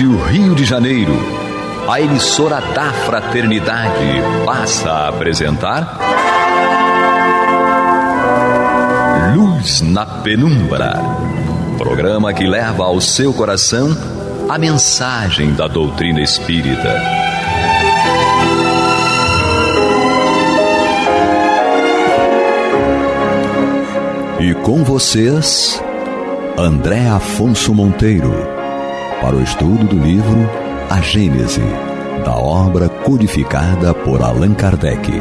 Rádio Rio de Janeiro, a emissora da Fraternidade, passa a apresentar Luz na Penumbra, programa que leva ao seu coração a mensagem da doutrina espírita. E com vocês, André Afonso Monteiro, para o estudo do livro A Gênese, da obra codificada por Allan Kardec.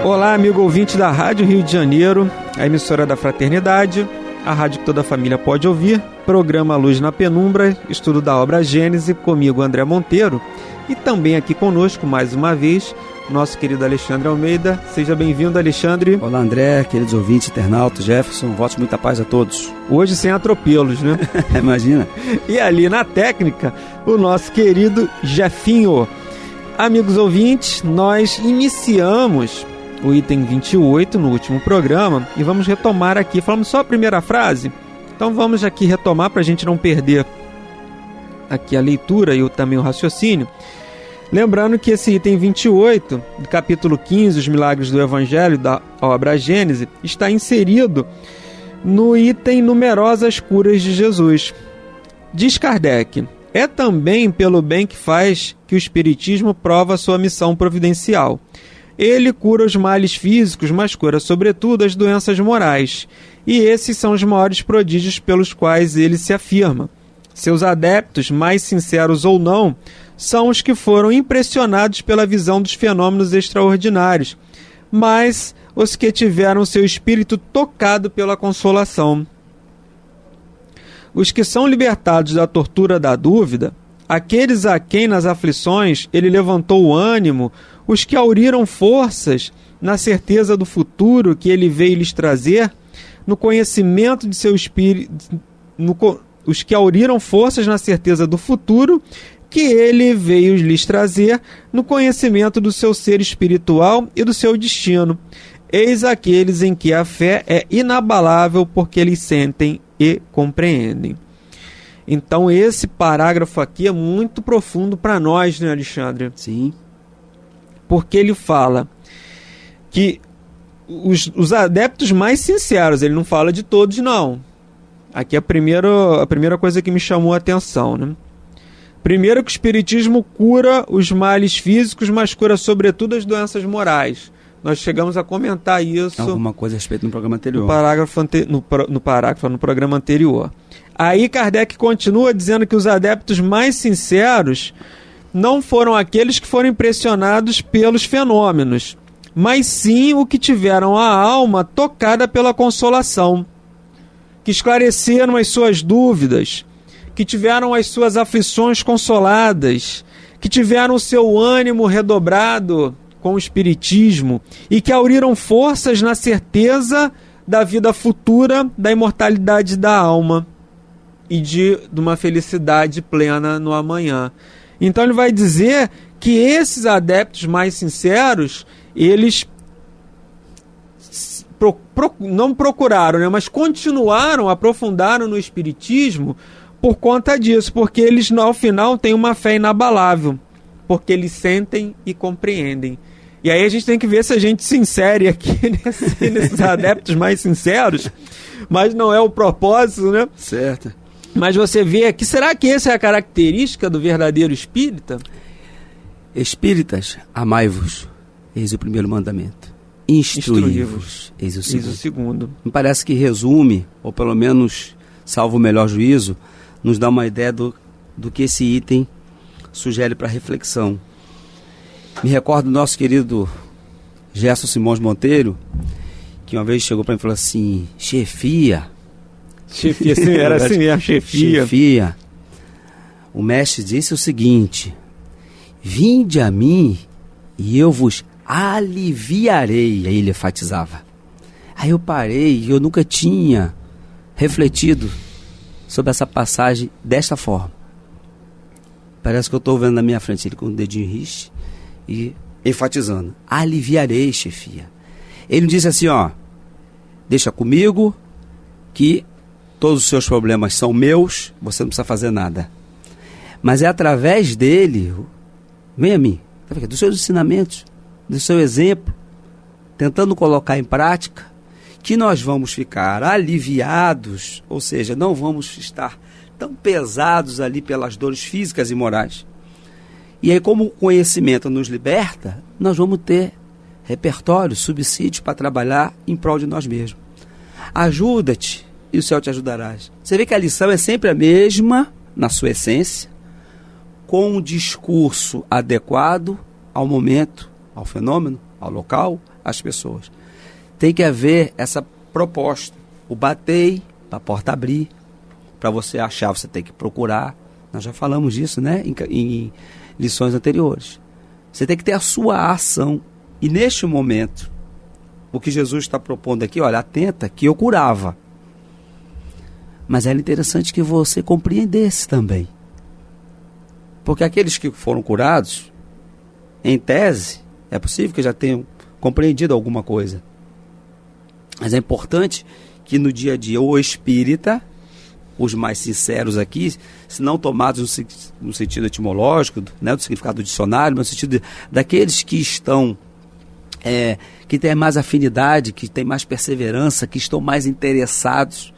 Olá, amigo ouvinte da Rádio Rio de Janeiro, a emissora da Fraternidade, a rádio que toda a família pode ouvir, programa Luz na Penumbra, estudo da obra A Gênese, comigo André Monteiro, e também aqui conosco, mais uma vez, nosso querido Alexandre Almeida. Seja bem-vindo, Alexandre. Olá, André, queridos ouvintes, internautas, Jefferson, votos de muita paz a todos. Hoje sem atropelos, né? Imagina. E ali na técnica, o nosso querido Jefinho. Amigos ouvintes, nós iniciamos o item 28 no último programa e vamos retomar aqui. Falamos só a primeira frase, então vamos aqui retomar para a gente não perder aqui a leitura e também o raciocínio. Lembrando que esse item 28, do capítulo 15, os milagres do Evangelho, da obra Gênese, está inserido no item numerosas curas de Jesus. Diz Kardec, é também pelo bem que faz que o Espiritismo prova sua missão providencial. Ele cura os males físicos, mas cura sobretudo as doenças morais. E esses são os maiores prodígios pelos quais ele se afirma. Seus adeptos, mais sinceros ou não, são os que foram impressionados pela visão dos fenômenos extraordinários, mas os que tiveram seu espírito tocado pela consolação. Os que são libertados da tortura da dúvida, aqueles a quem nas aflições ele levantou o ânimo, os que auriram forças na certeza do futuro que ele veio lhes trazer, no conhecimento de seu espírito, os que auriram forças na certeza do futuro que ele veio lhes trazer, no conhecimento do seu ser espiritual e do seu destino. Eis aqueles em que a fé é inabalável porque eles sentem e compreendem. Então esse parágrafo aqui é muito profundo para nós, né, Alexandre? Sim. Porque ele fala que os adeptos mais sinceros, ele não fala de todos não. Aqui é a primeira coisa que me chamou a atenção, né? Primeiro que o Espiritismo cura os males físicos, mas cura sobretudo as doenças morais. Nós chegamos a comentar isso. Alguma coisa a respeito no programa anterior. No programa anterior. Aí Kardec continua dizendo que os adeptos mais sinceros não foram aqueles que foram impressionados pelos fenômenos, mas sim o que tiveram a alma tocada pela consolação, que esclareceram as suas dúvidas, que tiveram as suas aflições consoladas, que tiveram o seu ânimo redobrado com o Espiritismo e que auriram forças na certeza da vida futura, da imortalidade da alma e de uma felicidade plena no amanhã. Então ele vai dizer que esses adeptos mais sinceros, eles não procuraram, né, mas continuaram, aprofundaram no Espiritismo por conta disso, porque eles ao final têm uma fé inabalável, porque eles sentem e compreendem. E aí a gente tem que ver se a gente se insere aqui nesses adeptos mais sinceros, mas não é o propósito, né? Certo. Mas você vê aqui, será que essa é a característica do verdadeiro espírita? Espíritas, amai-vos, eis o primeiro mandamento. Instruí-vos, eis o segundo. Me parece que resume, ou pelo menos, salvo o melhor juízo, nos dá uma ideia do que esse item sugere para reflexão. Me recordo do nosso querido Gerson Simões Monteiro, que uma vez chegou para mim e falou assim, chefia, sim, era assim, a chefia. O mestre disse o seguinte, vinde a mim e eu vos aliviarei. Aí ele enfatizava. Aí eu parei e eu nunca tinha refletido sobre essa passagem desta forma. Parece que eu estou vendo na minha frente ele com o dedinho rixe e enfatizando. Aliviarei, chefia. Ele disse assim, ó, deixa comigo que todos os seus problemas são meus, você não precisa fazer nada. Mas é através dele, vem a mim, dos seus ensinamentos, do seu exemplo, tentando colocar em prática, que nós vamos ficar aliviados, ou seja, não vamos estar tão pesados ali pelas dores físicas e morais. E aí, como o conhecimento nos liberta, nós vamos ter repertório, subsídios para trabalhar em prol de nós mesmos. Ajuda-te e o céu te ajudarás. Você vê que a lição é sempre a mesma, na sua essência, com um discurso adequado ao momento, ao fenômeno, ao local, às pessoas. Tem que haver essa proposta. O batei, para a porta abrir, para você achar, você tem que procurar. Nós já falamos disso, né, em lições anteriores. Você tem que ter a sua ação. E neste momento, o que Jesus está propondo aqui, olha, atenta que eu curava. Mas era interessante que você compreendesse também. Porque aqueles que foram curados, em tese, é possível que já tenham compreendido alguma coisa. Mas é importante que no dia a dia o espírita, os mais sinceros aqui, se não tomados no sentido etimológico, né, do significado do dicionário, mas no sentido daqueles que estão, que têm mais afinidade, que têm mais perseverança, que estão mais interessados,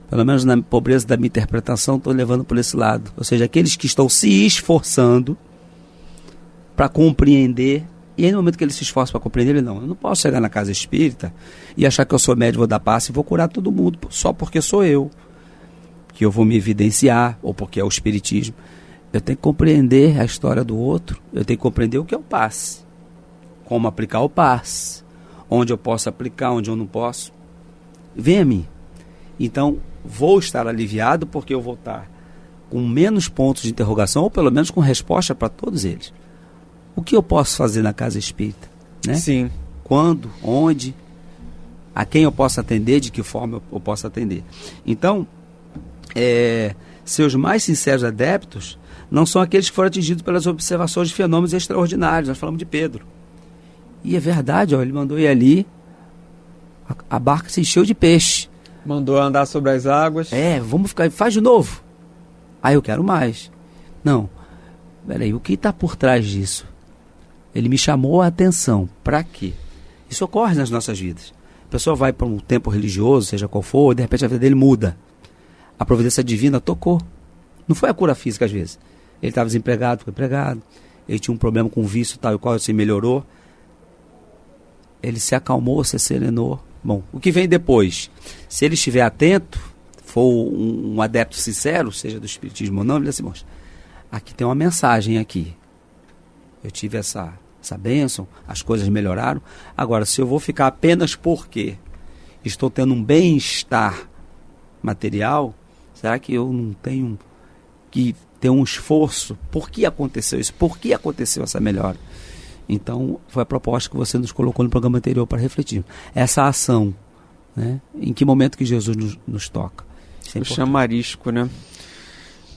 pelo menos na pobreza da minha interpretação, estou levando por esse lado. Ou seja, aqueles que estão se esforçando para compreender, e aí no momento que ele se esforça para compreender, ele eu não posso chegar na casa espírita e achar que eu sou médium, vou dar passe e vou curar todo mundo, só porque sou eu, que eu vou me evidenciar, ou porque é o espiritismo. Eu tenho que compreender a história do outro, eu tenho que compreender o que é o passe, como aplicar o passe, onde eu posso aplicar, onde eu não posso. Vem a mim. Então, vou estar aliviado porque eu vou estar com menos pontos de interrogação, ou pelo menos com resposta para todos eles. O que eu posso fazer na casa espírita? Né? Sim. Quando, onde, a quem eu posso atender, de que forma eu posso atender. Então, seus mais sinceros adeptos não são aqueles que foram atingidos pelas observações de fenômenos extraordinários. Nós falamos de Pedro. E é verdade, ele mandou ir ali, a barca se encheu de peixe. Mandou andar sobre as águas. Vamos ficar, faz de novo. Eu quero mais. Não, peraí, o que está por trás disso? Ele me chamou a atenção. Para quê? Isso ocorre nas nossas vidas. A pessoa vai para um tempo religioso, seja qual for, e de repente a vida dele muda. A providência divina tocou. Não foi a cura física às vezes. Ele estava desempregado, ficou empregado. Ele tinha um problema com vício, tal e qual, se melhorou. Ele se acalmou, se serenou. Bom, o que vem depois? Se ele estiver atento, for um adepto sincero, seja do espiritismo ou não, ele diz assim, moça, aqui tem uma mensagem aqui. Eu tive essa bênção, as coisas melhoraram. Agora, se eu vou ficar apenas porque estou tendo um bem-estar material, será que eu não tenho que ter um esforço? Por que aconteceu isso? Por que aconteceu essa melhora? Então, foi a proposta que você nos colocou no programa anterior para refletir. Essa ação, né? Em que momento que Jesus nos toca? O chamarisco, né?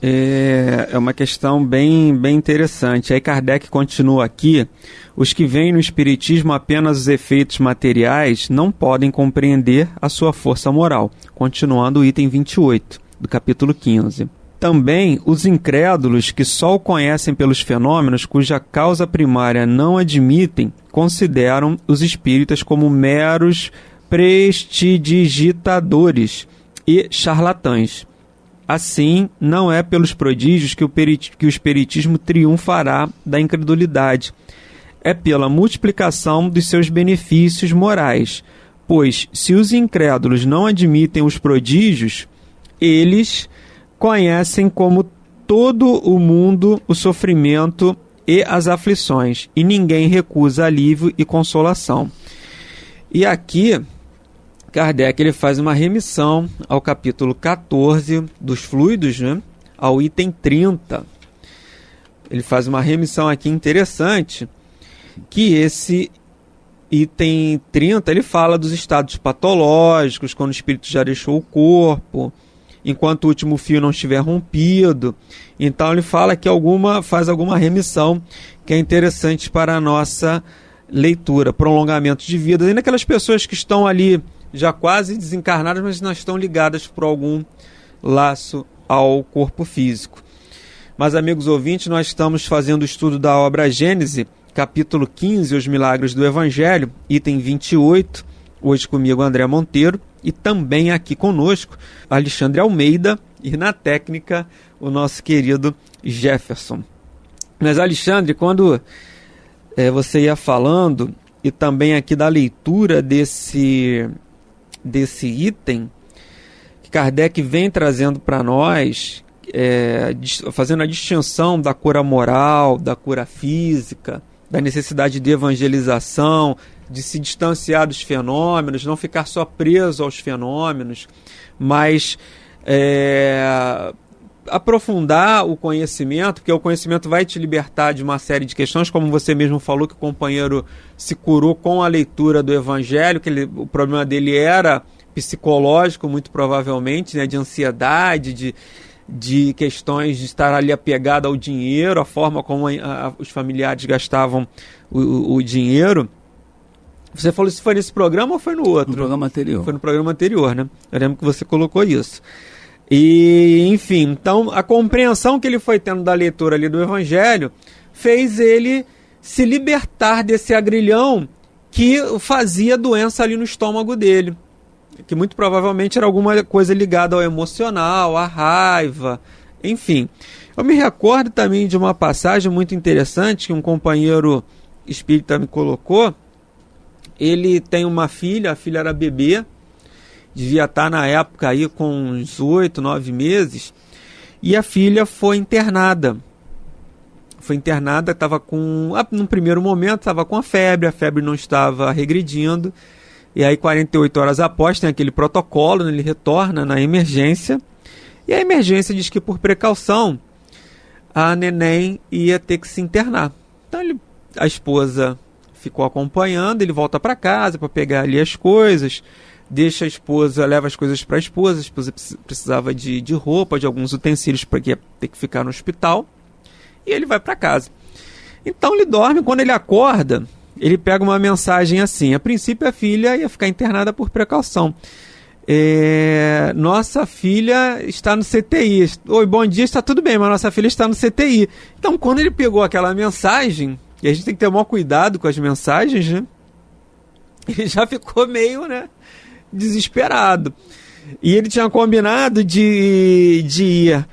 É uma questão bem interessante. Aí Kardec continua aqui: os que veem no espiritismo apenas os efeitos materiais não podem compreender a sua força moral. Continuando o item 28 do capítulo 15. Também os incrédulos que só o conhecem pelos fenômenos cuja causa primária não admitem, consideram os espíritas como meros prestidigitadores e charlatães. Assim, não é pelos prodígios que o espiritismo triunfará da incredulidade. É pela multiplicação dos seus benefícios morais. Pois, se os incrédulos não admitem os prodígios, eles conhecem como todo o mundo o sofrimento e as aflições, e ninguém recusa alívio e consolação. E aqui, Kardec ele faz uma remissão ao capítulo 14 dos fluidos, né, ao item 30. Ele faz uma remissão aqui interessante, que esse item 30 ele fala dos estados patológicos, quando o espírito já deixou o corpo, enquanto o último fio não estiver rompido. Então ele fala que faz alguma remissão que é interessante para a nossa leitura, prolongamento de vida. E naquelas pessoas que estão ali já quase desencarnadas, mas não estão ligadas por algum laço ao corpo físico. Mas, amigos ouvintes, nós estamos fazendo o estudo da obra Gênese, capítulo 15, Os Milagres do Evangelho, item 28, hoje comigo André Monteiro, e também aqui conosco Alexandre Almeida, e na técnica o nosso querido Jefferson. Mas, Alexandre, quando você ia falando, e também aqui da leitura desse item, que Kardec vem trazendo para nós, fazendo a distinção da cura moral, da cura física, da necessidade de evangelização, de se distanciar dos fenômenos, não ficar só preso aos fenômenos, mas aprofundar o conhecimento, porque o conhecimento vai te libertar de uma série de questões, como você mesmo falou, que o companheiro se curou com a leitura do Evangelho, que o problema dele era psicológico, muito provavelmente, né, de ansiedade, de questões de estar ali apegado ao dinheiro, a forma como os familiares gastavam o dinheiro. Você falou se foi nesse programa ou foi no outro? No programa anterior. Foi no programa anterior, né? Eu lembro que você colocou isso. E, enfim, então a compreensão que ele foi tendo da leitura ali do Evangelho fez ele se libertar desse agrilhão que fazia doença ali no estômago dele, que muito provavelmente era alguma coisa ligada ao emocional, à raiva, enfim. Eu me recordo também de uma passagem muito interessante que um companheiro espírita me colocou. Ele tem uma filha, a filha era bebê, devia estar na época aí com uns 8, 9 meses, e a filha foi internada. Estava no primeiro momento estava com a febre não estava regredindo, e aí 48 horas após tem aquele protocolo, né, ele retorna na emergência, e a emergência diz que por precaução a neném ia ter que se internar. Então a esposa ficou acompanhando, ele volta para casa para pegar ali as coisas, deixa a esposa, leva as coisas para a esposa precisava de roupa, de alguns utensílios para ter que ficar no hospital, e ele vai para casa. Então ele dorme, quando ele acorda, ele pega uma mensagem assim: a princípio a filha ia ficar internada por precaução. Nossa filha está no CTI. Oi, bom dia, está tudo bem, mas nossa filha está no CTI. Então quando ele pegou aquela mensagem, e a gente tem que ter o maior cuidado com as mensagens, né? Ele já ficou meio, né, desesperado. E ele tinha combinado de ir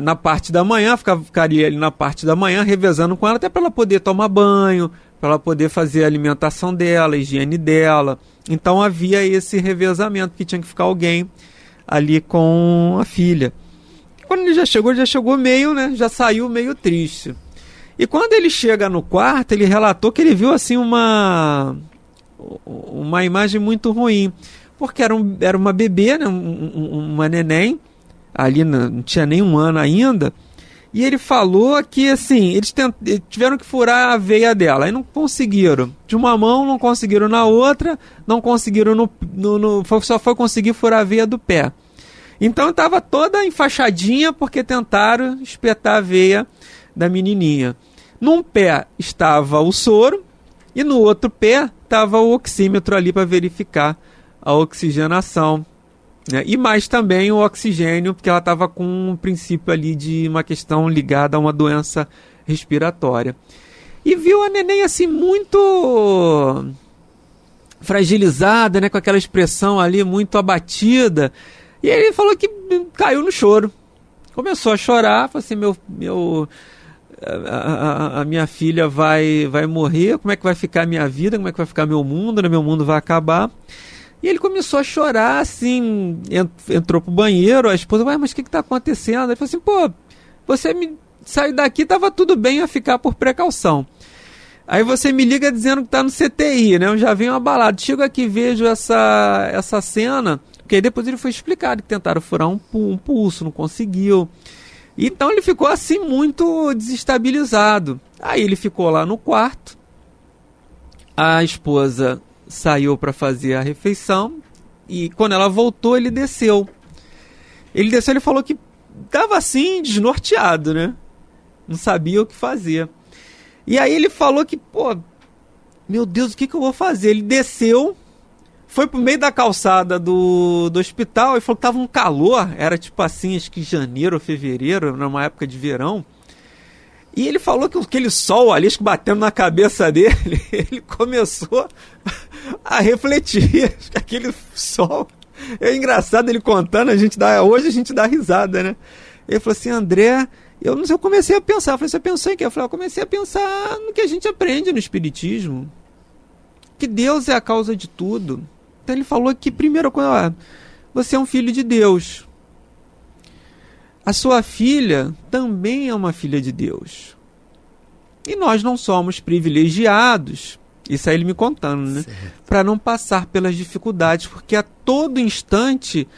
na parte da manhã, ficaria ali na parte da manhã revezando com ela, até para ela poder tomar banho, para ela poder fazer a alimentação dela, a higiene dela. Então havia esse revezamento, que tinha que ficar alguém ali com a filha. Quando ele já chegou meio, né, já saiu meio triste. E quando ele chega no quarto, ele relatou que ele viu assim uma imagem muito ruim, porque era uma bebê, né, uma neném, ali não tinha nem um ano ainda, e ele falou que assim, eles tiveram que furar a veia dela, aí não conseguiram, de uma mão não conseguiram na outra, não conseguiram só foi conseguir furar a veia do pé. Então estava toda enfaixadinha porque tentaram espetar a veia da menininha. Num pé estava o soro e no outro pé estava o oxímetro ali para verificar a oxigenação, né? E mais também o oxigênio, porque ela estava com um princípio ali de uma questão ligada a uma doença respiratória. E viu a neném assim muito fragilizada, né, com aquela expressão ali muito abatida. E ele falou que caiu no choro. Começou a chorar, falou assim: a minha filha vai morrer, como é que vai ficar a minha vida, como é que vai ficar meu mundo, né? Meu mundo vai acabar. E ele começou a chorar, assim, entrou pro banheiro, a esposa: mas o que está acontecendo? Ele falou assim: você saiu daqui, estava tudo bem, ia ficar por precaução. Aí você me liga dizendo que está no CTI, né? Eu já venho abalado. Chego aqui e vejo essa cena, porque aí depois ele foi explicado que tentaram furar um pulso, não conseguiu. Então ele ficou assim muito desestabilizado. Aí ele ficou lá no quarto, a esposa saiu para fazer a refeição e quando ela voltou ele desceu. Ele falou que estava assim desnorteado, né? Não sabia o que fazer. E aí ele falou que, meu Deus, o que eu vou fazer? Ele desceu, foi pro meio da calçada do hospital e falou que tava um calor, era tipo assim, acho que janeiro ou fevereiro, numa época de verão. E ele falou que aquele sol ali, acho que batendo na cabeça dele, ele começou a refletir. Acho que aquele sol... É engraçado ele contando, hoje a gente dá risada, né? Ele falou assim, André, eu não sei, eu comecei a pensar. Eu falei, você pensou em quê? Eu falei, eu comecei a pensar no que a gente aprende no Espiritismo. Que Deus é a causa de tudo. Então ele falou que, primeiro, você é um filho de Deus. A sua filha também é uma filha de Deus. E nós não somos privilegiados, isso aí ele me contando, né? Para não passar pelas dificuldades, porque a todo instante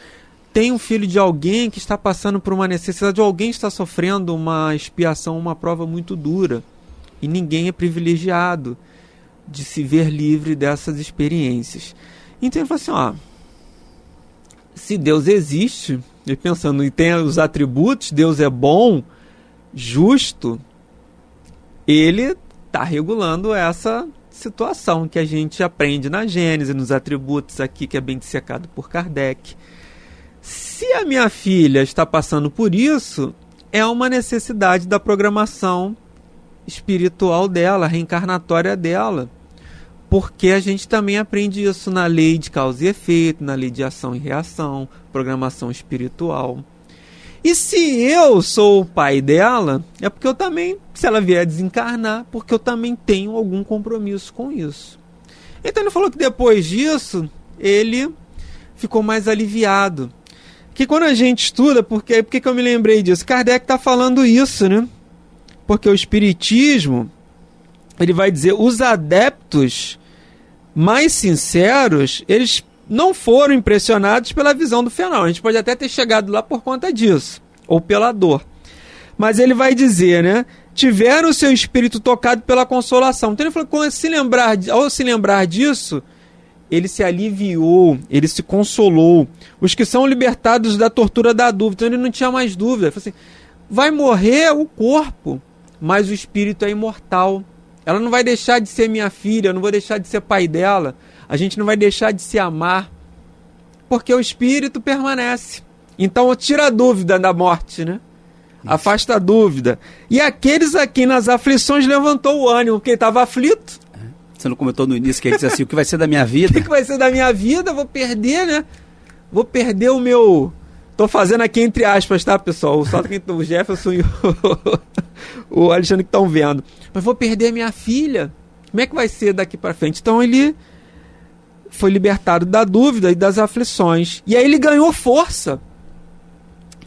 tem um filho de alguém que está passando por uma necessidade, ou alguém está sofrendo uma expiação, uma prova muito dura. E ninguém é privilegiado de se ver livre dessas experiências. Então ele falou assim, se Deus existe, e pensando, e tem os atributos, Deus é bom, justo, ele está regulando essa situação que a gente aprende na Gênese, nos atributos aqui, que é bem dissecado por Kardec. Se a minha filha está passando por isso, é uma necessidade da programação espiritual dela, reencarnatória dela. Porque a gente também aprende isso na lei de causa e efeito, na lei de ação e reação, programação espiritual. E se eu sou o pai dela, é porque eu também, se ela vier desencarnar, porque eu também tenho algum compromisso com isso. Então ele falou que depois disso, ele ficou mais aliviado. Que quando a gente estuda, por que eu me lembrei disso? Kardec está falando isso, né? Porque o Espiritismo, ele vai dizer, os adeptos mais sinceros, eles não foram impressionados pela visão do fenômeno. A gente pode até ter chegado lá por conta disso, ou pela dor. Mas ele vai dizer, né? Tiveram o seu espírito tocado pela consolação. Então ele falou que ao se lembrar disso, ele se aliviou, ele se consolou. Os que são libertados da tortura da dúvida. Então ele não tinha mais dúvida. Ele falou assim, vai morrer o corpo, mas o espírito é imortal. Ela não vai deixar de ser minha filha, eu não vou deixar de ser pai dela, a gente não vai deixar de se amar, porque o espírito permanece. Então tira a dúvida da morte, né? Isso. Afasta a dúvida. E aqueles aqui nas aflições levantou o ânimo, porque ele estava aflito. Você não comentou no início que ele disse assim, o que vai ser da minha vida? O que vai ser da minha vida? Vou perder, né? Vou perder o meu... Tô fazendo aqui entre aspas, tá, pessoal? Só o Jefferson e o Alexandre que estão vendo. Mas vou perder a minha filha. Como é que vai ser daqui para frente? Então ele foi libertado da dúvida e das aflições. E aí ele ganhou força.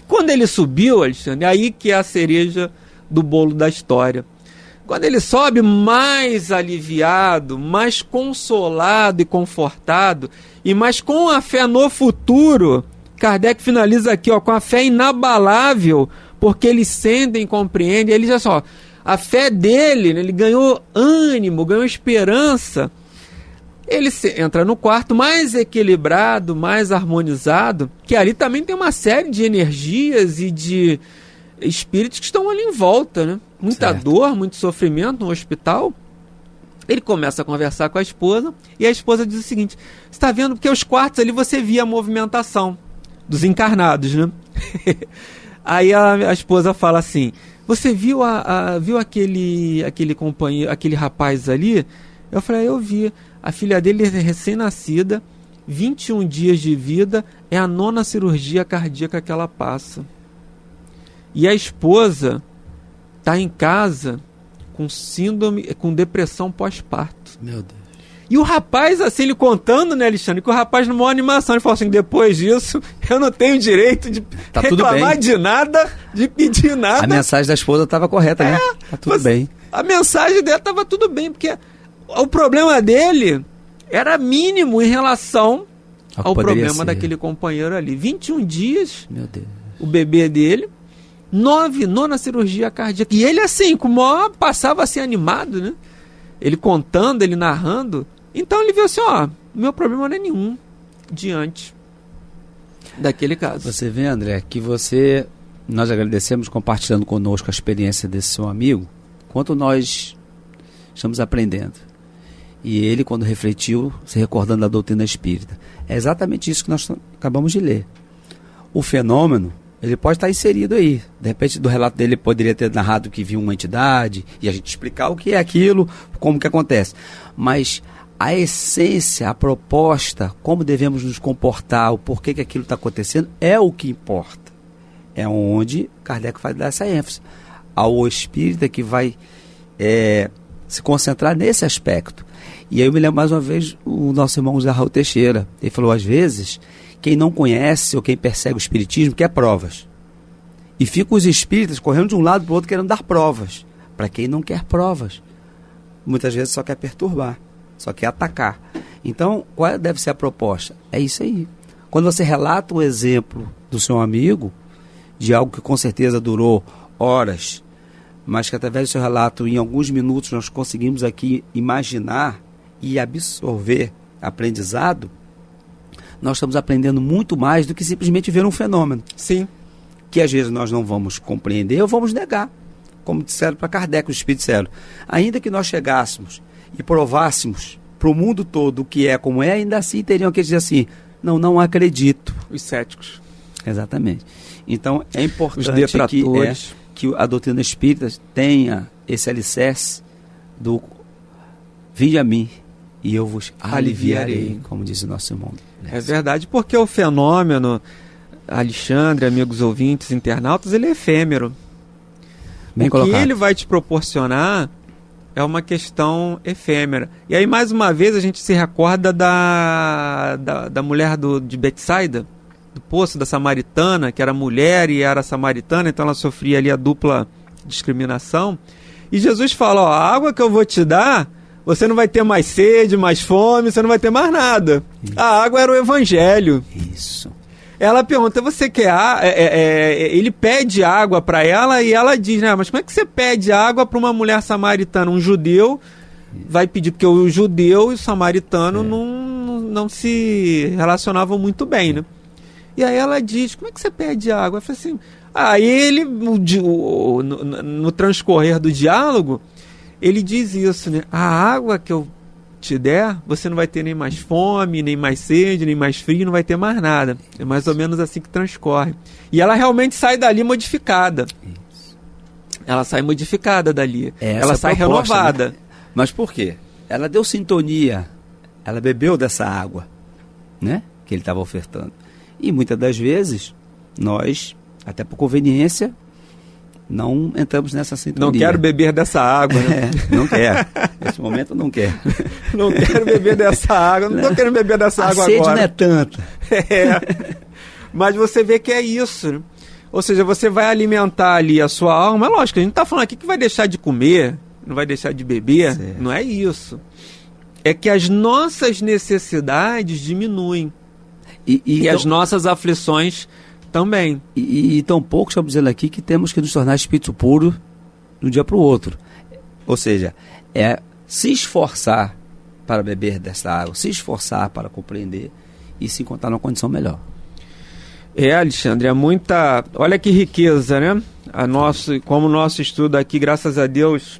Quando ele subiu, Alexandre, aí que é a cereja do bolo da história. Quando ele sobe mais aliviado, mais consolado e confortado, e mais com a fé no futuro... Kardec finaliza aqui, com a fé inabalável, porque eles sentem, compreendem, ele já só, a fé dele, ele ganhou ânimo, ganhou esperança, ele entra no quarto mais equilibrado, mais harmonizado, que ali também tem uma série de energias e de espíritos que estão ali em volta, né? Muita dor, muito sofrimento no hospital. Ele começa a conversar com a esposa, e a esposa diz o seguinte, você está vendo, porque os quartos ali você via a movimentação dos encarnados, né? Aí a esposa fala assim, você viu aquele companheiro, aquele rapaz ali? Eu falei, eu vi. A filha dele é recém-nascida, 21 dias de vida, é a 9ª cirurgia cardíaca que ela passa. E a esposa está em casa com síndrome, com depressão pós-parto. Meu Deus. E o rapaz, assim, ele contando, né, Alexandre, que o rapaz numa animação, ele falou assim, depois disso, eu não tenho direito de reclamar de nada, de pedir nada. A mensagem da esposa estava correta, né? Tá tudo bem. A mensagem dela estava tudo bem, porque o problema dele era mínimo em relação ao problema daquele companheiro ali. 21 dias, meu Deus, o bebê dele, 9ª cirurgia cardíaca. E ele, assim, com o maior, passava assim animado, né? Ele contando, ele narrando. Então ele viu assim, meu problema não é nenhum diante daquele caso. Você vê, André, que nós agradecemos compartilhando conosco a experiência desse seu amigo, quanto nós estamos aprendendo. E ele, quando refletiu, se recordando da doutrina espírita. É exatamente isso que nós acabamos de ler. O fenômeno, ele pode estar inserido aí. De repente, do relato dele, ele poderia ter narrado que viu uma entidade, e a gente explicar o que é aquilo, como que acontece. Mas a essência, a proposta, como devemos nos comportar, o porquê que aquilo está acontecendo, é o que importa. É onde Kardec vai dar essa ênfase. Ao espírita que vai se concentrar nesse aspecto. E aí eu me lembro mais uma vez o nosso irmão José Raul Teixeira. Ele falou, às vezes, quem não conhece ou quem persegue o espiritismo quer provas. E ficam os espíritas correndo de um lado para o outro querendo dar provas. Para quem não quer provas. Muitas vezes só quer perturbar, só quer atacar. Então, qual deve ser a proposta? É isso aí. Quando você relata o exemplo do seu amigo, de algo que com certeza durou horas, mas que através do seu relato, em alguns minutos, nós conseguimos aqui imaginar e absorver aprendizado, nós estamos aprendendo muito mais do que simplesmente ver um fenômeno. Sim. Que às vezes nós não vamos compreender ou vamos negar. Como disseram para Kardec, os espíritos disseram, ainda que nós chegássemos e provássemos para o mundo todo o que é como é, ainda assim teriam que dizer assim, não acredito. Os céticos. Exatamente. Então é importante os detratores. Que a doutrina espírita tenha esse alicerce do vinde a mim e eu vos aliviarei, como diz o nosso irmão. É verdade, porque o fenômeno, Alexandre, amigos ouvintes, internautas, ele é efêmero. Bem o colocado. que ele vai te proporcionar é uma questão efêmera. E aí, mais uma vez, a gente se recorda da mulher de Betsaida, do poço, da samaritana, que era mulher e era samaritana, então ela sofria ali a dupla discriminação. E Jesus fala, a água que eu vou te dar, você não vai ter mais sede, mais fome, você não vai ter mais nada. Isso. A água era o evangelho. Isso. Ela pergunta, você quer ele pede água para ela e ela diz, mas como é que você pede água para uma mulher samaritana? Um judeu vai pedir, porque o judeu e o samaritano não se relacionavam muito bem, né? E aí ela diz, como é que você pede água? Eu falei assim, ele, no transcorrer do diálogo, ele diz isso, né? A água que eu te der, você não vai ter nem mais fome, nem mais sede, nem mais frio, não vai ter mais nada. É mais ou menos assim que transcorre. E ela realmente sai dali modificada. Isso. Ela sai modificada dali. Ela sai proposta, renovada. Né? Mas por quê? Ela deu sintonia, ela bebeu dessa água, né? Que ele estava ofertando. E muitas das vezes, nós, até por conveniência, não entramos nessa sintonia. Não quero beber dessa água. Né? Não quer. Nesse momento não quer. Não quero beber dessa água. Não estou querendo beber dessa água agora. A sede não é tanta. Mas você vê que é isso. Né? Ou seja, você vai alimentar ali a sua alma. É lógico, a gente não está falando aqui que vai deixar de comer, não vai deixar de beber. Certo. Não é isso. É que as nossas necessidades diminuem. E então, as nossas aflições também. E tão pouco estamos dizendo aqui que temos que nos tornar espírito puro de um dia para o outro. Ou seja, é se esforçar para beber dessa água, se esforçar para compreender e se encontrar numa condição melhor. Alexandre, é muita... Olha que riqueza, né? Como o nosso estudo aqui, graças a Deus,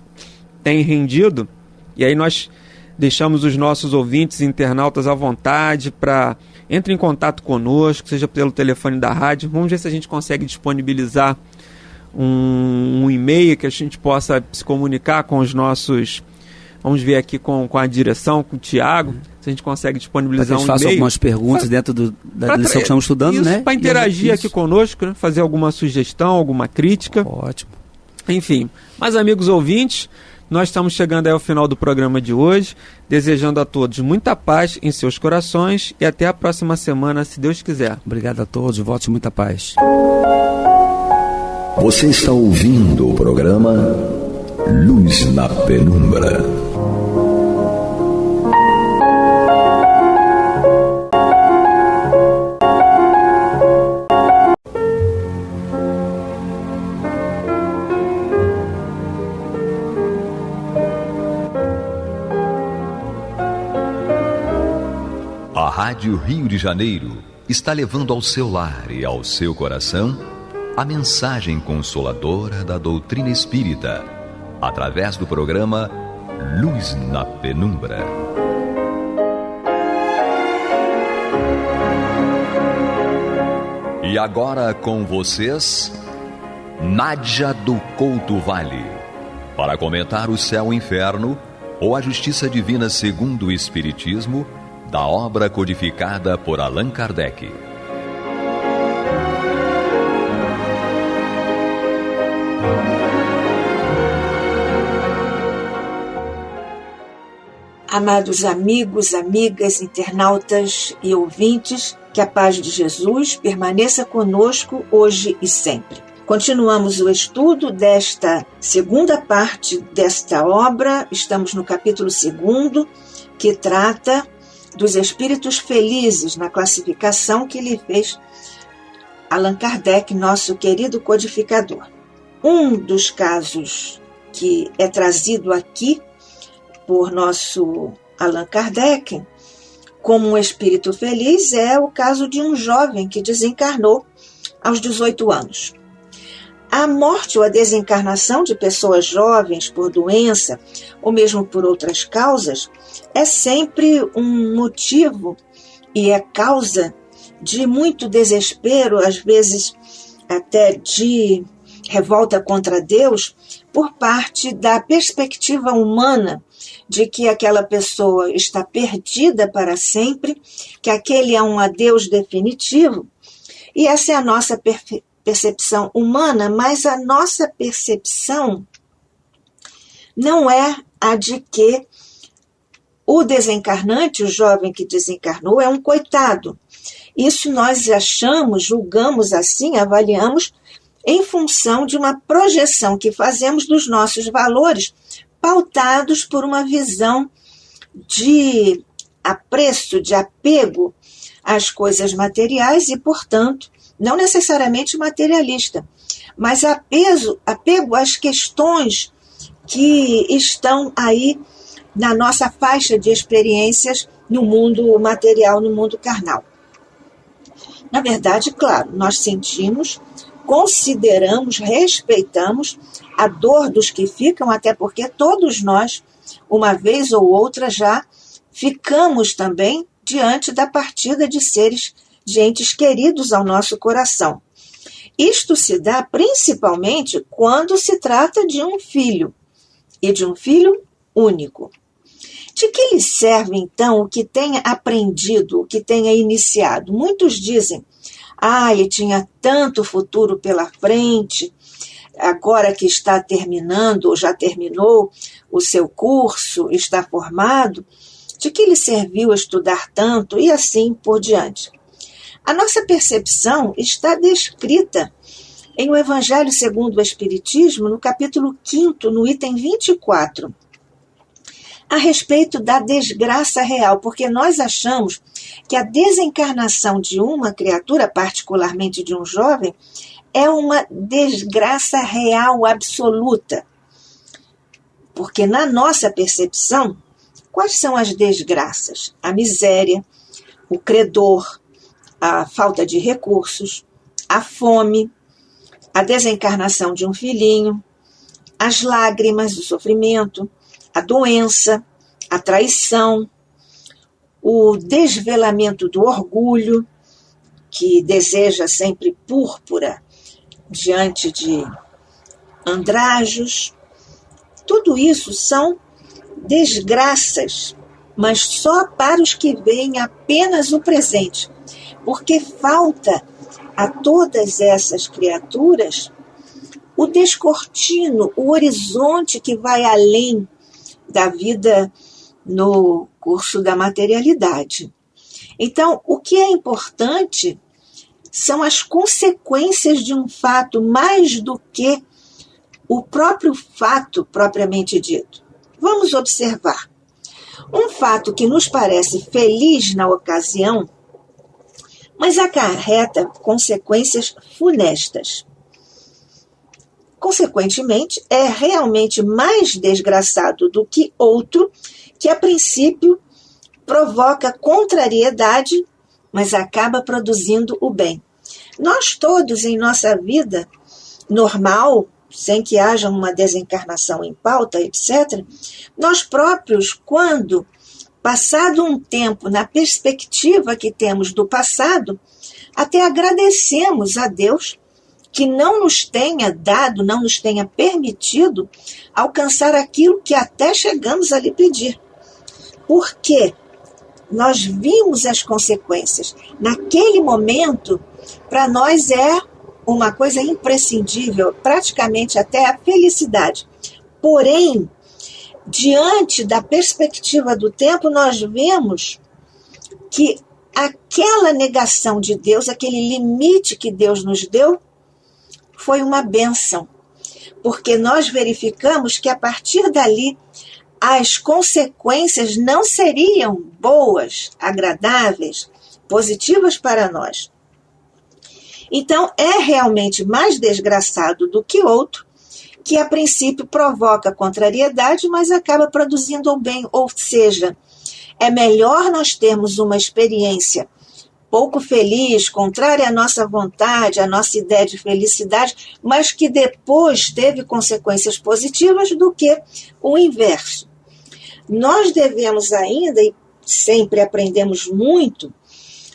tem rendido. E aí nós deixamos os nossos ouvintes e internautas à vontade para... Entre em contato conosco, seja pelo telefone da rádio. Vamos ver se a gente consegue disponibilizar um e-mail que a gente possa se comunicar com os nossos... Vamos ver aqui com a direção, com o Tiago, se a gente consegue disponibilizar um e-mail. Faça algumas perguntas dentro da lição que estamos estudando, isso, né? Para interagir aqui conosco, né? Fazer alguma sugestão, alguma crítica. Ótimo. Enfim, mas amigos ouvintes, nós estamos chegando aí ao final do programa de hoje, desejando a todos muita paz em seus corações e até a próxima semana, se Deus quiser. Obrigado a todos, votos de muita paz. Você está ouvindo o programa Luz na Penumbra. A Rádio Rio de Janeiro está levando ao seu lar e ao seu coração a mensagem consoladora da doutrina espírita, através do programa Luz na penumbra. E agora com vocês, Nádia do Couto Vale, para comentar o Céu e Inferno, ou a Justiça Divina segundo o Espiritismo, da obra codificada por Allan Kardec. Amados amigos, amigas, internautas e ouvintes, que a paz de Jesus permaneça conosco hoje e sempre. Continuamos o estudo desta segunda parte desta obra. Estamos no capítulo 2, que trata dos espíritos felizes, na classificação que lhe fez Allan Kardec, nosso querido codificador. Um dos casos que é trazido aqui por nosso Allan Kardec como um espírito feliz é o caso de um jovem que desencarnou aos 18 anos. A morte ou a desencarnação de pessoas jovens por doença ou mesmo por outras causas é sempre um motivo e é causa de muito desespero, às vezes até de revolta contra Deus, por parte da perspectiva humana de que aquela pessoa está perdida para sempre, que aquele é um adeus definitivo. E essa é a nossa percepção humana, mas a nossa percepção não é a de que o desencarnante, o jovem que desencarnou, é um coitado. Isso nós achamos, julgamos assim, avaliamos em função de uma projeção que fazemos dos nossos valores, pautados por uma visão de apreço, de apego às coisas materiais e, portanto, não necessariamente materialista, mas apego às questões que estão aí na nossa faixa de experiências no mundo material, no mundo carnal. Na verdade, claro, nós sentimos, consideramos, respeitamos a dor dos que ficam, até porque todos nós, uma vez ou outra, já ficamos também diante da partida de seres, de entes queridos ao nosso coração. Isto se dá principalmente quando se trata de um filho, e de um filho único. De que lhe serve, então, o que tenha aprendido, o que tenha iniciado? Muitos dizem, ele tinha tanto futuro pela frente, agora que está terminando, ou já terminou o seu curso, está formado, de que lhe serviu estudar tanto e assim por diante. A nossa percepção está descrita em o Evangelho segundo o Espiritismo, no capítulo 5, no item 24, a respeito da desgraça real, porque nós achamos que a desencarnação de uma criatura, particularmente de um jovem, é uma desgraça real, absoluta. Porque na nossa percepção, quais são as desgraças? A miséria, o credor, a falta de recursos, a fome, a desencarnação de um filhinho, as lágrimas, o sofrimento, a doença, a traição, o desvelamento do orgulho, que deseja sempre púrpura diante de andrajos. Tudo isso são desgraças, mas só para os que veem apenas o presente, porque falta a todas essas criaturas o descortino, o horizonte que vai além da vida no curso da materialidade. Então, o que é importante são as consequências de um fato mais do que o próprio fato propriamente dito. Vamos observar. Um fato que nos parece feliz na ocasião, mas acarreta consequências funestas. Consequentemente, é realmente mais desgraçado do que outro que, a princípio, provoca contrariedade, mas acaba produzindo o bem. Nós todos, em nossa vida normal, sem que haja uma desencarnação em pauta, etc., nós próprios, quando, passado um tempo, na perspectiva que temos do passado, até agradecemos a Deus que não nos tenha dado, não nos tenha permitido alcançar aquilo que até chegamos a lhe pedir. Porque nós vimos as consequências. Naquele momento, para nós é uma coisa imprescindível, praticamente até a felicidade. Porém, diante da perspectiva do tempo, nós vemos que aquela negação de Deus, aquele limite que Deus nos deu, foi uma bênção. Porque nós verificamos que a partir dali, as consequências não seriam boas, agradáveis, positivas para nós. Então, é realmente mais desgraçado do que outro, que a princípio provoca contrariedade, mas acaba produzindo o bem. Ou seja, é melhor nós termos uma experiência pouco feliz, contrária à nossa vontade, à nossa ideia de felicidade, mas que depois teve consequências positivas, do que o inverso. Nós devemos ainda, e sempre aprendemos muito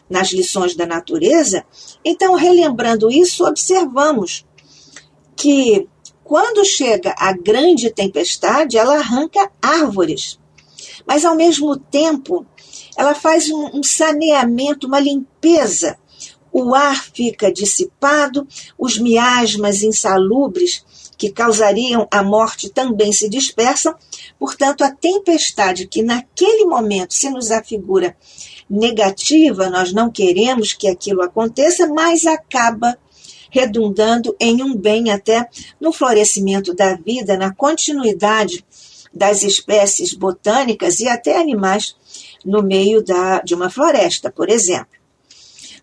nas lições da natureza, então, relembrando isso, observamos que quando chega a grande tempestade, ela arranca árvores, mas ao mesmo tempo ela faz um saneamento, uma limpeza. O ar fica dissipado, os miasmas insalubres que causariam a morte também se dispersam. Portanto, a tempestade que naquele momento se nos afigura negativa, nós não queremos que aquilo aconteça, mas acaba redundando em um bem até no florescimento da vida, na continuidade das espécies botânicas e até animais no meio de uma floresta, por exemplo.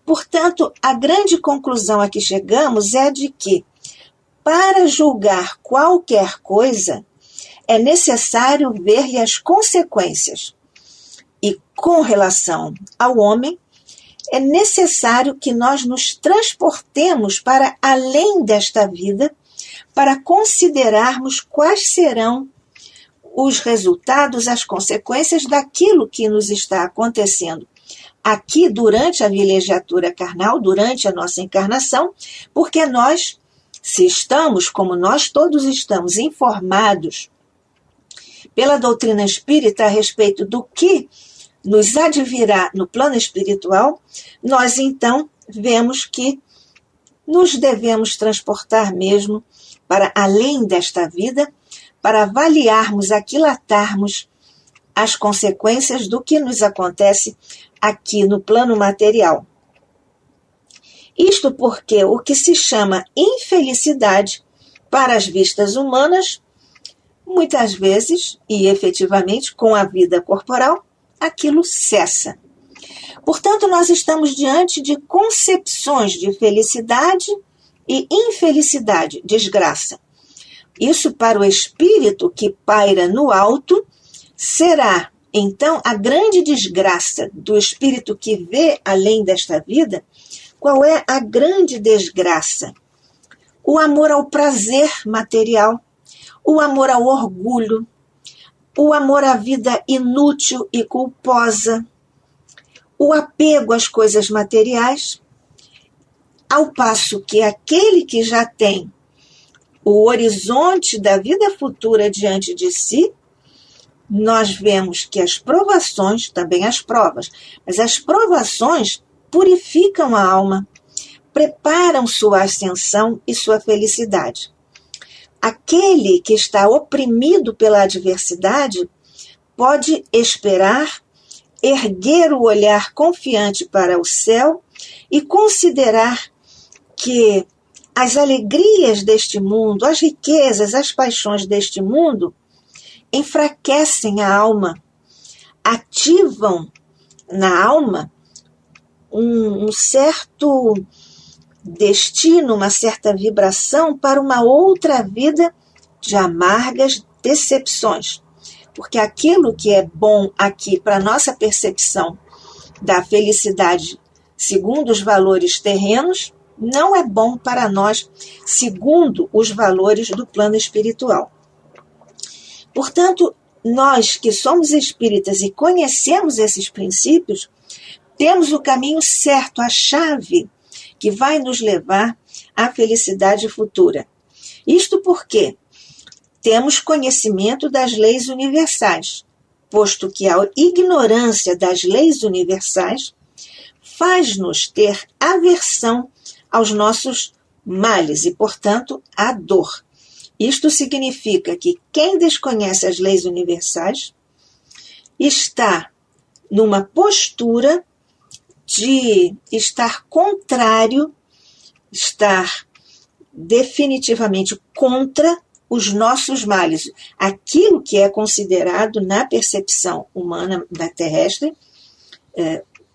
Portanto, a grande conclusão a que chegamos é de que, para julgar qualquer coisa, é necessário ver-lhe as consequências. E com relação ao homem, é necessário que nós nos transportemos para além desta vida, para considerarmos quais serão os resultados, as consequências daquilo que nos está acontecendo aqui durante a vilegiatura carnal, durante a nossa encarnação, porque nós, se estamos, como nós todos estamos, informados pela doutrina espírita a respeito do que nos advirá no plano espiritual, nós então vemos que nos devemos transportar mesmo para além desta vida, para avaliarmos, aquilatarmos as consequências do que nos acontece aqui no plano material. Isto porque o que se chama infelicidade para as vistas humanas, muitas vezes, e efetivamente com a vida corporal, aquilo cessa. Portanto, nós estamos diante de concepções de felicidade e infelicidade, desgraça. Isso para o espírito que paira no alto será, então, a grande desgraça do espírito que vê além desta vida. Qual é a grande desgraça? O amor ao prazer material, o amor ao orgulho, o amor à vida inútil e culposa, o apego às coisas materiais, ao passo que aquele que já tem o horizonte da vida futura diante de si, nós vemos que as provações, também as provas, mas as provações purificam a alma, preparam sua ascensão e sua felicidade. Aquele que está oprimido pela adversidade pode esperar, erguer o olhar confiante para o céu e considerar que as alegrias deste mundo, as riquezas, as paixões deste mundo enfraquecem a alma, ativam na alma um certo destino, uma certa vibração para uma outra vida de amargas decepções. Porque aquilo que é bom aqui para a nossa percepção da felicidade segundo os valores terrenos, não é bom para nós, segundo os valores do plano espiritual. Portanto, nós que somos espíritas e conhecemos esses princípios, temos o caminho certo, a chave que vai nos levar à felicidade futura. Isto porque temos conhecimento das leis universais, posto que a ignorância das leis universais faz-nos ter aversão aos nossos males e, portanto, à dor. Isto significa que quem desconhece as leis universais está numa postura de estar contrário, estar definitivamente contra os nossos males, aquilo que é considerado na percepção humana da terrestre,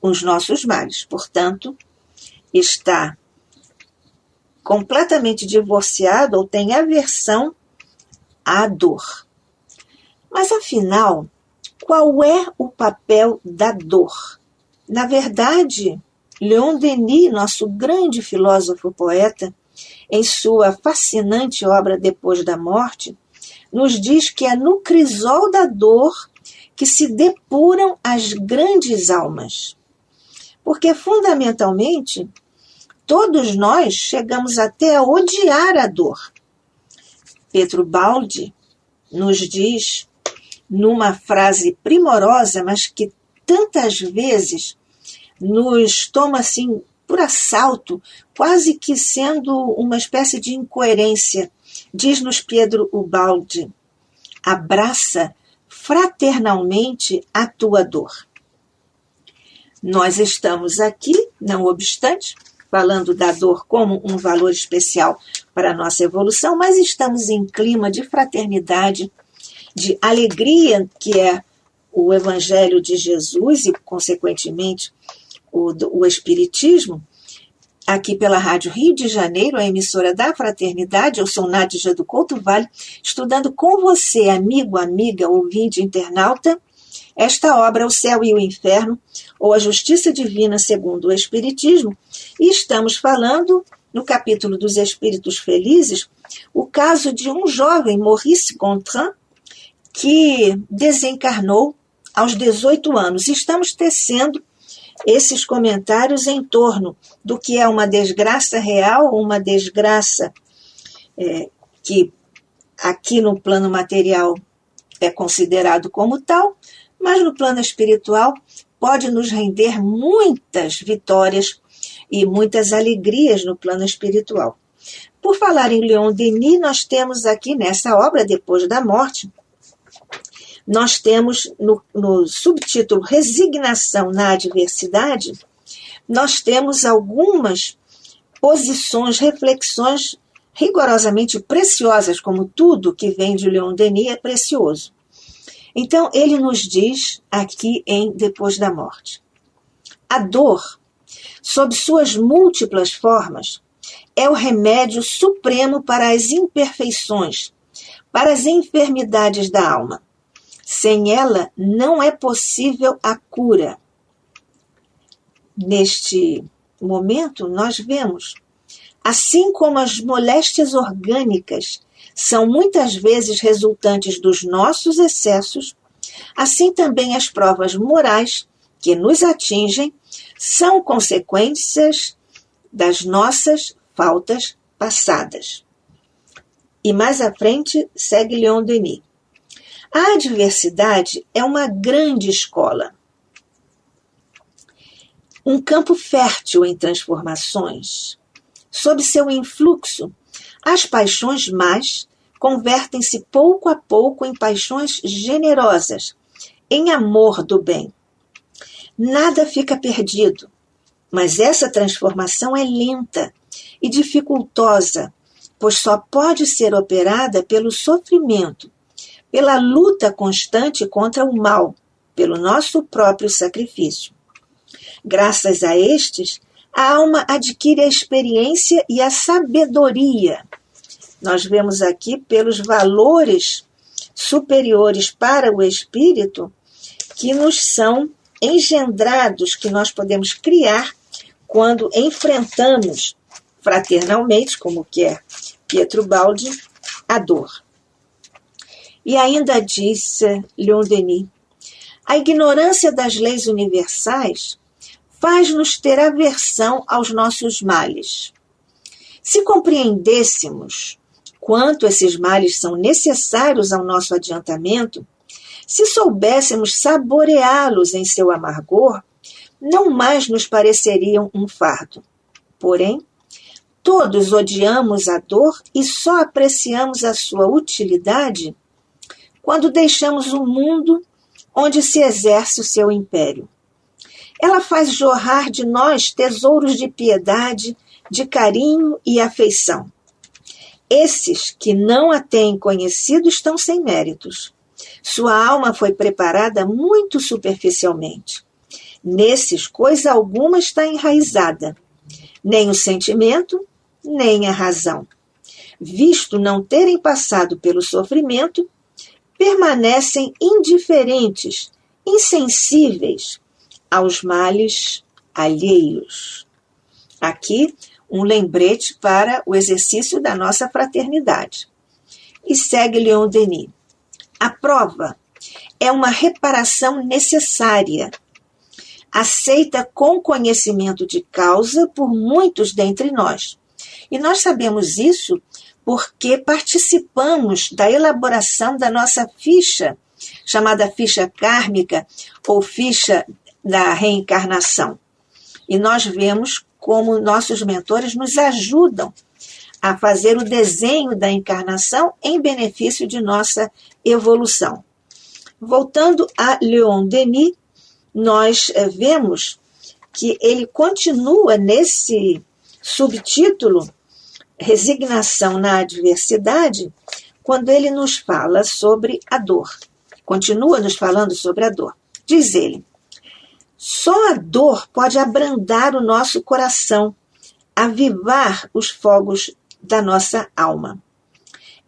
os nossos males. Portanto, está completamente divorciado ou tem aversão à dor. Mas, afinal, qual é o papel da dor? Na verdade, Leon Denis, nosso grande filósofo-poeta, em sua fascinante obra Depois da Morte, nos diz que é no crisol da dor que se depuram as grandes almas. Porque, fundamentalmente, todos nós chegamos até a odiar a dor. Pietro Baldi nos diz, numa frase primorosa, mas que tantas vezes nos toma assim por assalto, quase que sendo uma espécie de incoerência, diz-nos Pietro Baldi: abraça fraternalmente a tua dor. Nós estamos aqui, não obstante, falando da dor como um valor especial para a nossa evolução, mas estamos em clima de fraternidade, de alegria, que é o Evangelho de Jesus e, consequentemente, o Espiritismo, aqui pela Rádio Rio de Janeiro, a emissora da Fraternidade. Eu sou Nádija do Couto Vale, estudando com você, amigo, amiga, ouvinte, internauta, esta obra, O Céu e o Inferno, ou A Justiça Divina segundo o Espiritismo, e estamos falando, no capítulo dos Espíritos Felizes, o caso de um jovem, Maurice Gontran, que desencarnou aos 18 anos. Estamos tecendo esses comentários em torno do que é uma desgraça real, uma desgraça que aqui no plano material é considerado como tal, mas no plano espiritual pode nos render muitas vitórias e muitas alegrias no plano espiritual. Por falar em Leon Denis, nós temos aqui nessa obra, Depois da Morte, nós temos no subtítulo Resignação na Adversidade, nós temos algumas posições, reflexões rigorosamente preciosas, como tudo que vem de Leon Denis é precioso. Então, ele nos diz aqui em Depois da Morte: a dor, sob suas múltiplas formas, é o remédio supremo para as imperfeições, para as enfermidades da alma. Sem ela, não é possível a cura. Neste momento, nós vemos, assim como as moléstias orgânicas são muitas vezes resultantes dos nossos excessos, assim também as provas morais que nos atingem são consequências das nossas faltas passadas. E mais à frente, segue Leon Denis: a adversidade é uma grande escola, um campo fértil em transformações. Sob seu influxo, as paixões más convertem-se pouco a pouco em paixões generosas, em amor do bem. Nada fica perdido, mas essa transformação é lenta e dificultosa, pois só pode ser operada pelo sofrimento, pela luta constante contra o mal, pelo nosso próprio sacrifício. Graças a estes, a alma adquire a experiência e a sabedoria. Nós vemos aqui, pelos valores superiores para o espírito, que nos são engendrados, que nós podemos criar quando enfrentamos fraternalmente, como quer Pietro Baldi, a dor. E ainda diz Leon Denis, a ignorância das leis universais faz-nos ter aversão aos nossos males. Se compreendêssemos quanto esses males são necessários ao nosso adiantamento, se soubéssemos saboreá-los em seu amargor, não mais nos pareceriam um fardo. Porém, todos odiamos a dor e só apreciamos a sua utilidade quando deixamos o mundo onde se exerce o seu império. Ela faz jorrar de nós tesouros de piedade, de carinho e afeição. Esses que não a têm conhecido estão sem méritos. Sua alma foi preparada muito superficialmente. Nesses, coisa alguma está enraizada, nem o sentimento, nem a razão. Visto não terem passado pelo sofrimento, permanecem indiferentes, insensíveis aos males alheios. Aqui, um lembrete para o exercício da nossa fraternidade. E segue Leon Denis. A prova é uma reparação necessária, aceita com conhecimento de causa por muitos dentre nós. E nós sabemos isso porque participamos da elaboração da nossa ficha, chamada ficha kármica ou ficha da reencarnação. E nós vemos como nossos mentores nos ajudam a fazer o desenho da encarnação em benefício de nossa evolução. Voltando a Leon Denis, nós vemos que ele continua nesse subtítulo, Resignação na Adversidade, quando ele nos fala sobre a dor. Continua nos falando sobre a dor. Diz ele, só a dor pode abrandar o nosso coração, avivar os fogos da nossa alma.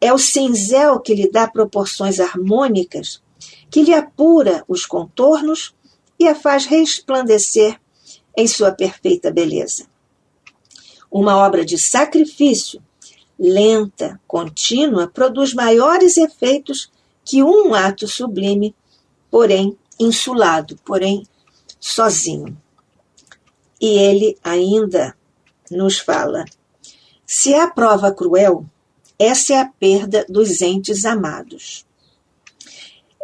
É o cinzel que lhe dá proporções harmônicas, que lhe apura os contornos e a faz resplandecer em sua perfeita beleza. Uma obra de sacrifício, lenta, contínua, produz maiores efeitos que um ato sublime, porém insulado, porém sozinho. E ele ainda nos fala, se há prova cruel, essa é a perda dos entes amados.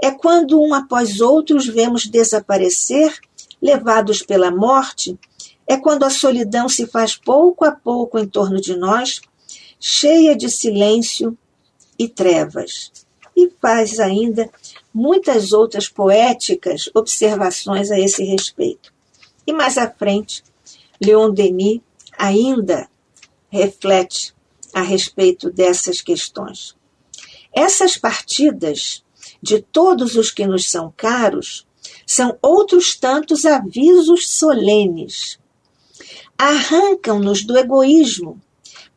É quando um após outro os vemos desaparecer, levados pela morte, é quando a solidão se faz pouco a pouco em torno de nós, cheia de silêncio e trevas. E faz ainda muitas outras poéticas observações a esse respeito. E mais à frente, Leon Denis ainda reflete a respeito dessas questões. Essas partidas de todos os que nos são caros são outros tantos avisos solenes. Arrancam-nos do egoísmo,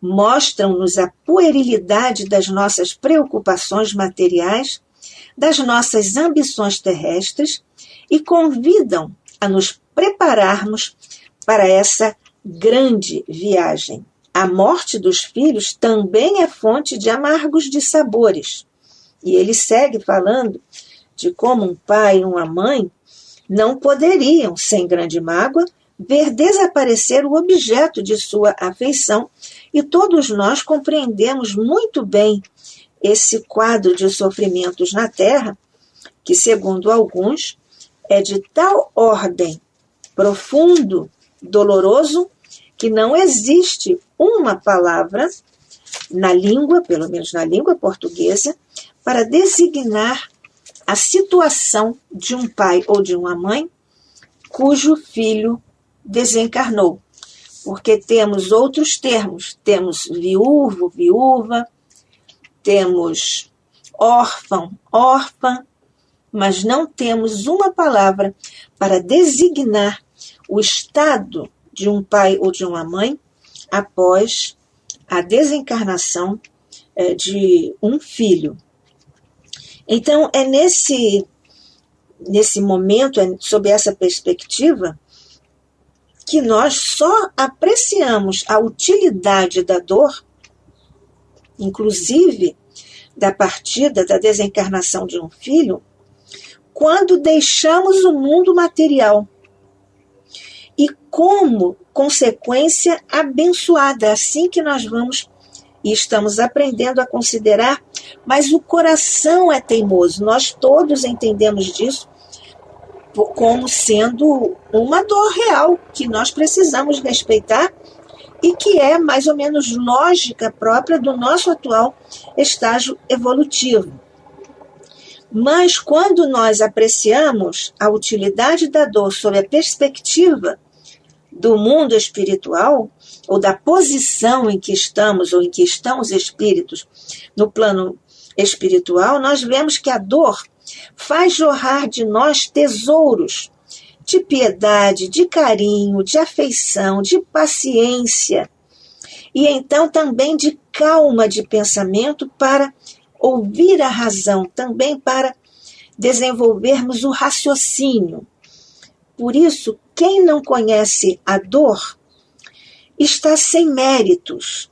mostram-nos a puerilidade das nossas preocupações materiais, das nossas ambições terrestres e convidam a nos prepararmos para essa grande viagem. A morte dos filhos também é fonte de amargos dissabores. E ele segue falando de como um pai e uma mãe não poderiam, sem grande mágoa, ver desaparecer o objeto de sua afeição, e todos nós compreendemos muito bem esse quadro de sofrimentos na Terra, que, segundo alguns, é de tal ordem profundo, doloroso, que não existe uma palavra na língua, pelo menos na língua portuguesa, para designar a situação de um pai ou de uma mãe cujo filho desencarnou. Porque temos outros termos, temos viúvo, viúva, temos órfão, órfã, mas não temos uma palavra para designar o estado de um pai ou de uma mãe após a desencarnação de um filho. Então, é nesse momento, sob essa perspectiva, que nós só apreciamos a utilidade da dor, inclusive da partida, da desencarnação de um filho, quando deixamos o mundo material. E como consequência abençoada, assim que nós vamos e estamos aprendendo a considerar, mas o coração é teimoso. Nós todos entendemos disso como sendo uma dor real, que nós precisamos respeitar e que é mais ou menos lógica própria do nosso atual estágio evolutivo. Mas quando nós apreciamos a utilidade da dor sob a perspectiva do mundo espiritual, ou da posição em que estamos, ou em que estão os espíritos no plano espiritual, nós vemos que a dor faz jorrar de nós tesouros de piedade, de carinho, de afeição, de paciência, e então também de calma de pensamento para ouvir a razão, também para desenvolvermos o raciocínio. Por isso, quem não conhece a dor está sem méritos,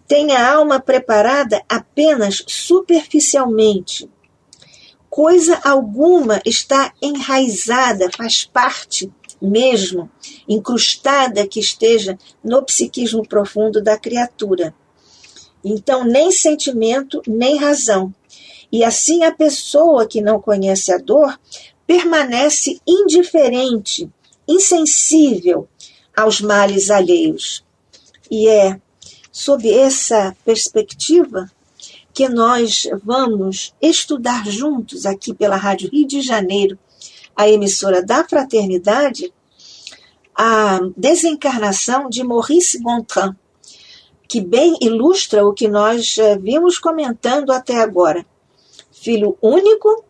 tem a alma preparada apenas superficialmente. Coisa alguma está enraizada, faz parte mesmo, incrustada que esteja no psiquismo profundo da criatura. Então, nem sentimento, nem razão. E assim a pessoa que não conhece a dor permanece indiferente, insensível aos males alheios. E é sob essa perspectiva que nós vamos estudar juntos aqui pela Rádio Rio de Janeiro, a emissora da Fraternidade, a desencarnação de Maurice Gontran, que bem ilustra o que nós vimos comentando até agora. Filho único,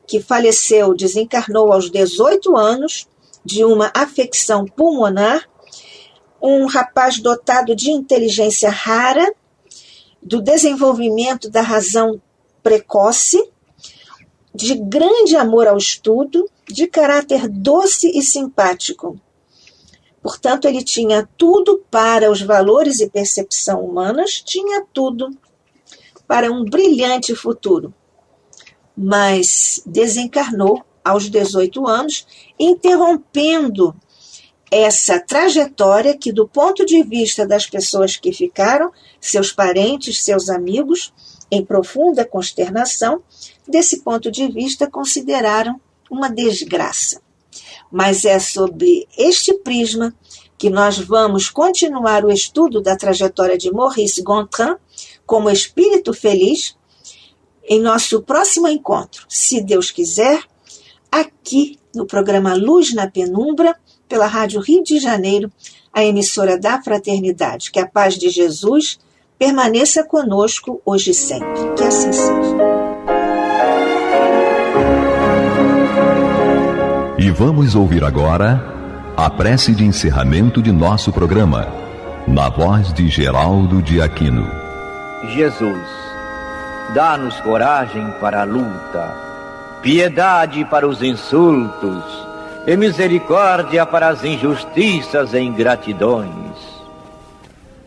que faleceu, desencarnou aos 18 anos, de uma afecção pulmonar, um rapaz dotado de inteligência rara, do desenvolvimento da razão precoce, de grande amor ao estudo, de caráter doce e simpático. Portanto, ele tinha tudo para os valores e percepção humanas, tinha tudo para um brilhante futuro. Mas desencarnou aos 18 anos, interrompendo essa trajetória que, do ponto de vista das pessoas que ficaram, seus parentes, seus amigos, em profunda consternação, desse ponto de vista consideraram uma desgraça. Mas é sob este prisma que nós vamos continuar o estudo da trajetória de Maurice Gontran como espírito feliz em nosso próximo encontro, se Deus quiser, aqui no programa Luz na Penumbra, pela Rádio Rio de Janeiro, a emissora da Fraternidade. Que a paz de Jesus permaneça conosco hoje e sempre. Que assim seja. E vamos ouvir agora a prece de encerramento de nosso programa, na voz de Geraldo de Aquino. Jesus, dá-nos coragem para a luta, piedade para os insultos e misericórdia para as injustiças e ingratidões.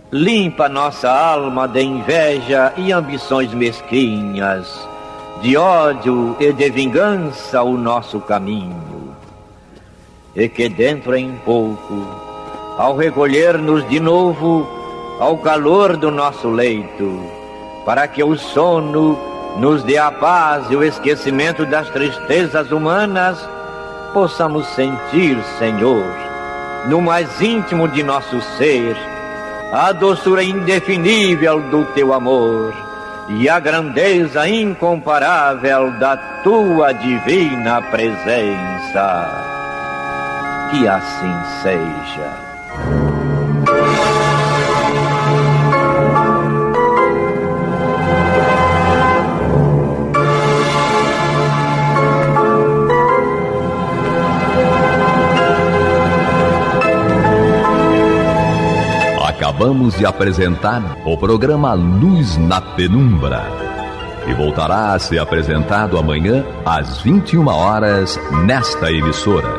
Limpa nossa alma de inveja e ambições mesquinhas, de ódio e de vingança o nosso caminho. E que dentro em pouco, ao recolher-nos de novo ao calor do nosso leito, para que o sono nos dê a paz e o esquecimento das tristezas humanas, possamos sentir, Senhor, no mais íntimo de nosso ser, a doçura indefinível do Teu amor e a grandeza incomparável da Tua divina presença. Que assim seja. Acabamos de apresentar o programa Luz na Penumbra, que voltará a ser apresentado amanhã às 21 horas nesta emissora.